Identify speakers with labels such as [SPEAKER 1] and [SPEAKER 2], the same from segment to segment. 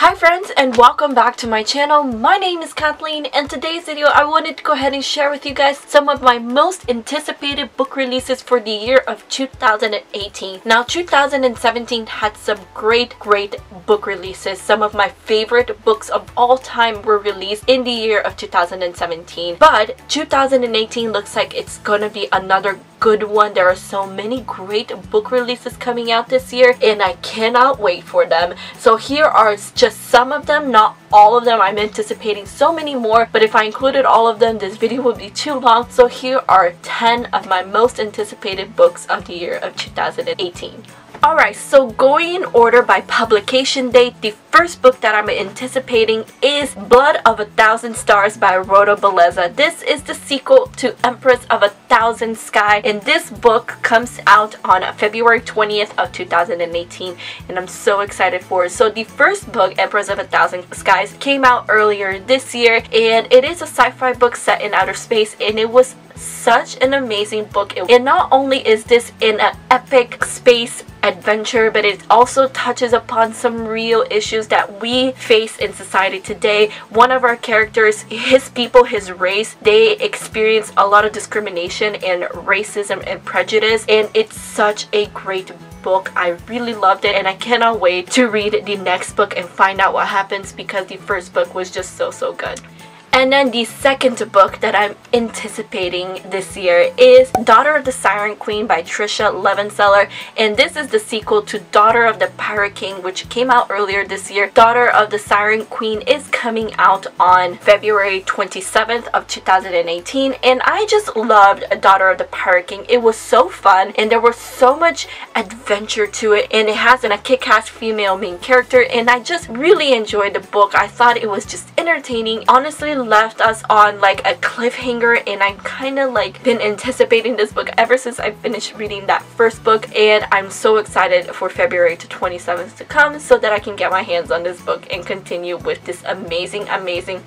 [SPEAKER 1] Hi friends, and welcome back to my channel. My name is Kathleen, and today's video I wanted to go ahead and share with you guys some of my most anticipated book releases for the year of 2018. Now 2017 had some great book releases. Some of my favorite books of all time were released in the year of 2017, but 2018 looks like it's gonna be another good one. There are so many great book releases coming out this year, and I cannot wait for them. So here are just some of them, not all of them. I'm anticipating so many more, but if I included all of them, this video would be too long. So here are 10 of my most anticipated books of the year of 2018. Alright, so going in order by publication date, the first book that I'm anticipating is Blood of a Thousand Stars by Rhoda Belleza. This is the sequel to Empress of a Thousand Sky, and this book comes out on February 20th of 2018, and I'm so excited for it. So the first book, Empress of a Thousand Skies, came out earlier this year, and it is a sci-fi book set in outer space, and it was such an amazing book. And not only is this in an epic space adventure, but it also touches upon some real issues that we face in society today. One of our characters, his people, his race, they experience a lot of discrimination and racism and prejudice, and it's such a great book. I really loved it, and I cannot wait to read the next book and find out what happens, because the first book was just so good. And then the second book that I'm anticipating this year is Daughter of the Siren Queen by Tricia Levenseller, and this is the sequel to Daughter of the Pirate King, which came out earlier this year. Daughter of the Siren Queen is coming out on February 27th of 2018, and I just loved Daughter of the Pirate King. It was so fun, and there was so much adventure to it, and it has a kick-ass female main character, and I just really enjoyed the book. I thought it was just entertaining. Honestly, left us on like a cliffhanger, and I'm kind of like been anticipating this book ever since I finished reading that first book, and I'm so excited for February 27th to come so that I can get my hands on this book and continue with this amazing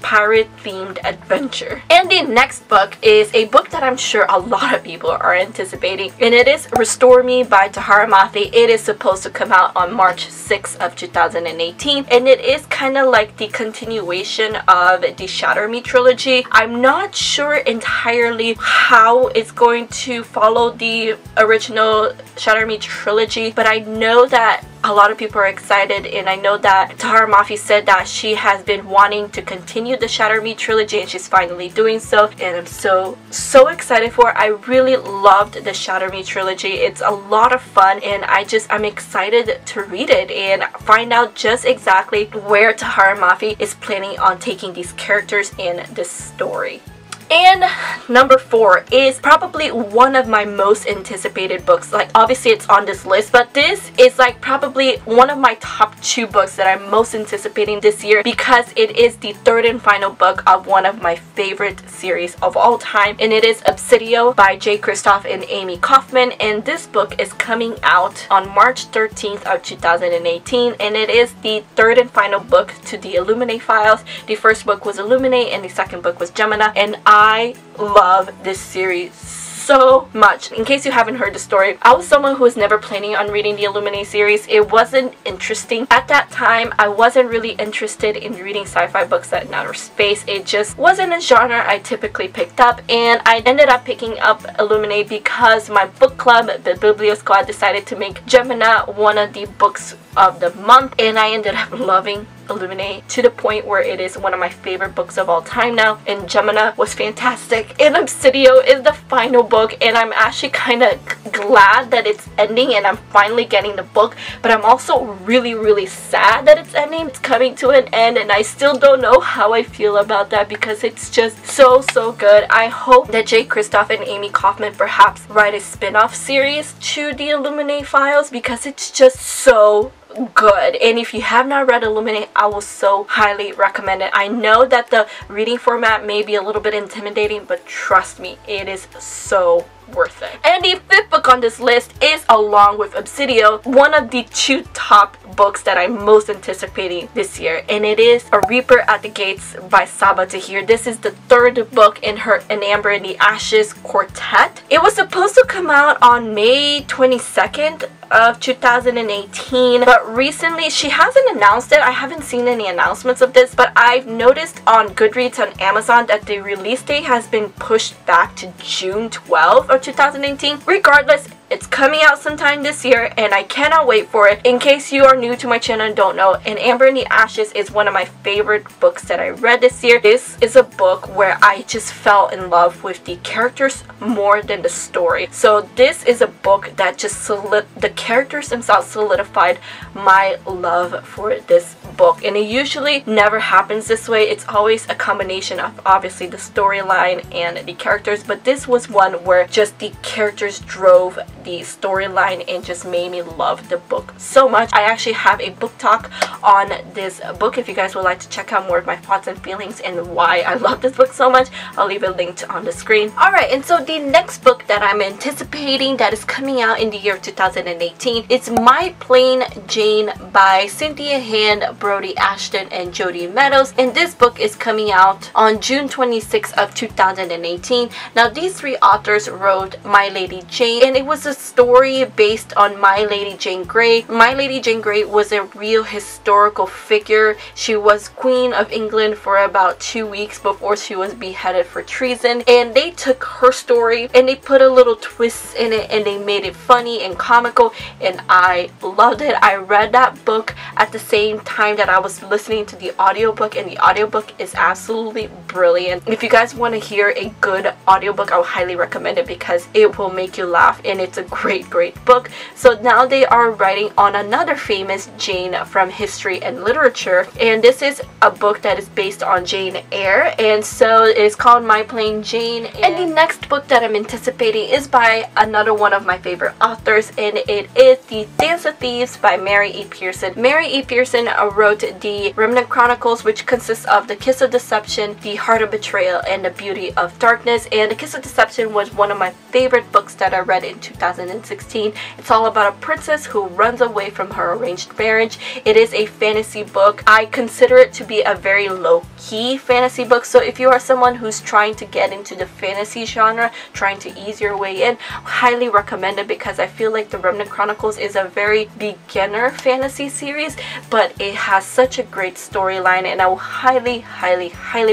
[SPEAKER 1] pirate themed adventure. And the next book is a book that I'm sure a lot of people are anticipating, and it is Restore Me by Tahereh Mafi. It is supposed to come out on March 6th of 2018, and it is kind of like the continuation of the Shatter Me trilogy. I'm not sure entirely how it's going to follow the original Shatter Me trilogy, but I know that a lot of people are excited, and I know that Tahereh Mafi said that she has been wanting to continue the Shatter Me trilogy, and she's finally doing so, and I'm so excited for it. I really loved the Shatter Me trilogy. It's a lot of fun, and I'm excited to read it and find out just exactly where Tahereh Mafi is planning on taking these characters in this story. And number 4 is probably one of my most anticipated books. Like, obviously it's on this list, but this is like probably one of my top 2 books that I'm most anticipating this year, because it is the third and final book of one of my favorite series of all time, and it is Obsidio by J. Kristoff and Amy Kaufman, and this book is coming out on March 13th of 2018, and it is the third and final book to the Illuminae files. The first book was Illuminae, and the second book was Gemina, and I love this series so much. In case you haven't heard the story, I was someone who was never planning on reading the Illuminae series. It wasn't interesting. At that time, I wasn't really interested in reading sci-fi books set in outer space. It just wasn't a genre I typically picked up, and I ended up picking up Illuminae because my book club, the BIBLIO squad, decided to make Gemina one of the books of the month, and I ended up loving Illuminae to the point where it is one of my favorite books of all time now, and Gemina was fantastic, and Obsidio is the final book, and I'm actually kind of glad that it's ending and I'm finally getting the book, but I'm also really sad that it's ending. It's coming to an end, and I still don't know how I feel about that, because it's just so good. I hope that J. Kristoff and Amy Kaufman perhaps write a spin-off series to the Illuminae files, because it's just so good. And if you have not read Illuminae, I will so highly recommend it. I know that the reading format may be a little bit intimidating, but trust me, it is so worth it. And the 5th book on this list is, along with Obsidio, one of the 2 top books that I'm most anticipating this year, and it is A Reaper at the Gates by Sabaa Tahir. This is the 3rd book in her An Amber in the Ashes quartet. It was supposed to come out on May 22nd of 2018, but recently she hasn't announced it. I haven't seen any announcements of this, but I've noticed on Goodreads on Amazon that the release date has been pushed back to June 12th of 2018. Regardless, it's coming out sometime this year and I cannot wait for it. In case you are new to my channel and don't know, In Amber in the Ashes is one of my favorite books that I read this year. This is a book where I just fell in love with the characters more than the story. So this is a book that just the characters themselves solidified my love for this book, and it usually never happens this way. It's always a combination of obviously the storyline and the characters, but this was one where just the characters drove the storyline and just made me love the book so much. I actually have a book talk on this book if you guys would like to check out more of my thoughts and feelings and why I love this book so much. I'll leave it linked on the screen. Alright, and so the next book that I'm anticipating that is coming out in the year 2018, it's My Plain Jane by Cynthia Hand, Brody Ashton, and Jody Meadows, and this book is coming out on June 26th of 2018. Now these three authors wrote My Lady Jane, and it was a story based on My Lady Jane Grey. My Lady Jane Grey was a real historical figure. She was Queen of England for about 2 weeks before she was beheaded for treason, and they took her story and they put a little twist in it and they made it funny and comical, and I loved it. I read that book at the same time that I was listening to the audiobook, and the audiobook is absolutely brilliant. If you guys want to hear a good audiobook, I would highly recommend it because it will make you laugh and it's a great book. So now they are writing on another famous Jane from history and literature, and this is a book that is based on Jane Eyre, and so it is called My Plain Jane. And the next book that I'm anticipating is by another one of my favorite authors, and it is The Dance of Thieves by Mary E. Pearson. Mary E. Pearson wrote the Remnant Chronicles, which consists of The Kiss of Deception, The Heart of Betrayal, and The Beauty of Darkness, and The Kiss of Deception was one of my favorite books that I read in 2016. It's all about a princess who runs away from her arranged marriage. It is a fantasy book. I consider it to be a very low-key fantasy book, so if you are someone who's trying to get into the fantasy genre, trying to ease your way in, highly recommend it because I feel like the Remnant Chronicles is a very beginner fantasy series, but it has such a great storyline and I will highly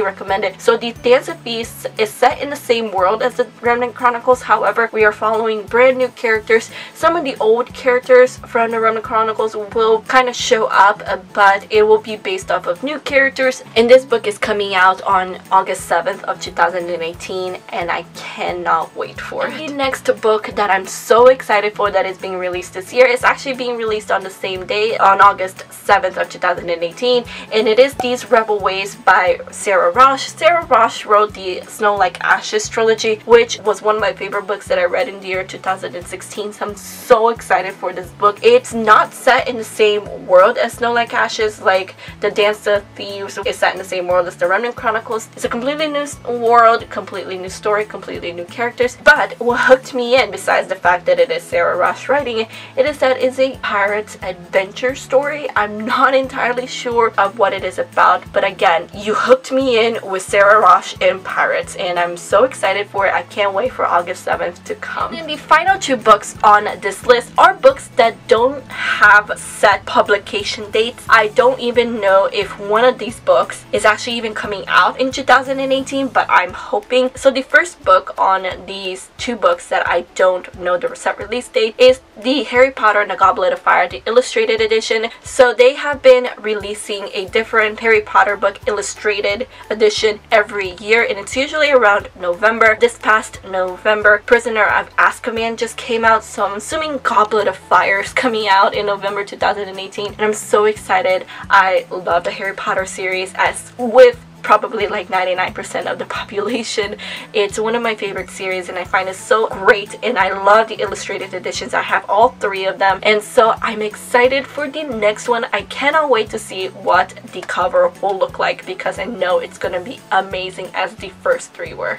[SPEAKER 1] recommend it. So The Dance of Thieves is set in the same world as the Remnant Chronicles, however we are following brand new characters. Some of the old characters from the Remnant Chronicles will kind of show up, but it will be based off of new characters, and this book is coming out on August 7th of 2018 and I cannot wait for it. The next book that I'm so excited for that is being released this year is actually being released on the same day, on August 7th of 2018, and it is These Rebel Ways by Sarah Rosh. Sarah Rosh wrote the Snow Like Ashes trilogy, which was one of my favorite books that I read in the year 2016, so I'm so excited for this book. It's not set in the same world as Snow Like Ashes. Like The Dance of Thieves is set in the same world as the Remnant Chronicles. It's a completely new world, completely new story, completely new characters, but what hooked me in, besides the fact that it is Sarah Rosh writing it, it is that it's a pirate's adventure story. I'm not entirely sure of what it is about, but again, you hooked me in with Sarah Rosh and pirates, and I'm so excited for it. I can't wait for August 7th to come. And the final two books on this list are books that don't have set publication dates. I don't even know if one of these books is actually even coming out in 2018, but I'm hoping. So the first book on these two books that I don't know the set release date is the Harry Potter and the Goblet of Fire, the illustrated edition. So they have been releasing a different Harry Potter book illustrated edition every year, and it's usually around November. This past November, Prisoner of Azkaban just came out, so I'm assuming Goblet of Fire is coming out in November 2018, and I'm so excited. I love the Harry Potter series, as with probably like 99% of the population. It's one of my favorite series and I find it so great, and I love the illustrated editions. I have all three of them, and so I'm excited for the next one. I cannot wait to see what the cover will look like because I know it's gonna be amazing as the first three were.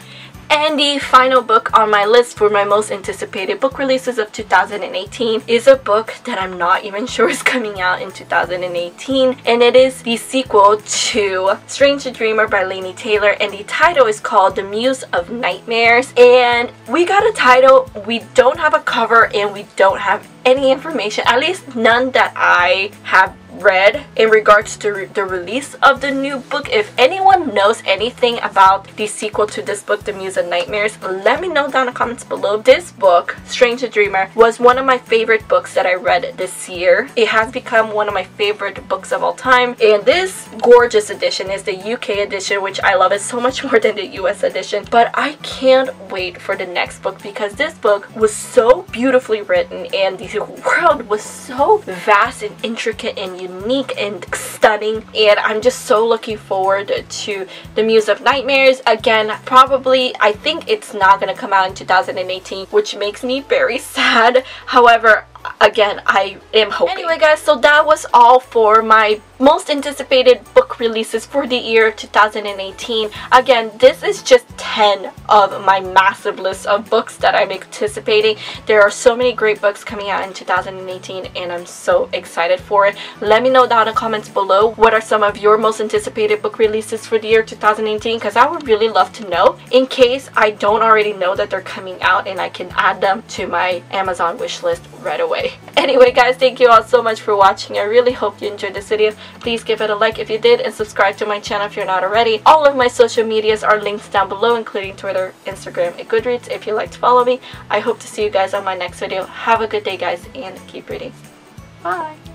[SPEAKER 1] And the final book on my list for my most anticipated book releases of 2018 is a book that I'm not even sure is coming out in 2018, and it is the sequel to Strange the Dreamer by Laini Taylor, and the title is called The Muse of Nightmares. And we got a title, we don't have a cover, and we don't have any information, at least none that I have read in regards to the release of the new book. If anyone knows anything about the sequel to this book, The Muse of Nightmares, let me know down in the comments below. This book, Strange the Dreamer, was one of my favorite books that I read this year. It has become one of my favorite books of all time, and this gorgeous edition is the UK edition, which I love it so much more than the US edition. But I can't wait for the next book because this book was so beautifully written, and the world was so vast and intricate and unique and stunning, and I'm just so looking forward to The Muse of Nightmares. Again, probably I think it's not gonna come out in 2018, which makes me very sad. However, again, I am hoping. Anyway guys, so that was all for my most anticipated book releases for the year 2018. Again, this is just 10 of my massive list of books that I'm anticipating. There are so many great books coming out in 2018, and I'm so excited for it. Let me know down in the comments below what are some of your most anticipated book releases for the year 2018, because I would really love to know in case I don't already know that they're coming out, and I can add them to my Amazon wish list right away. Anyway guys, thank you all so much for watching. I really hope you enjoyed this video. Please give it a like if you did, and subscribe to my channel if you're not already. All of my social medias are linked down below, including Twitter, Instagram, and Goodreads if you'd like to follow me. I hope to see you guys on my next video. Have a good day guys, and keep reading. Bye!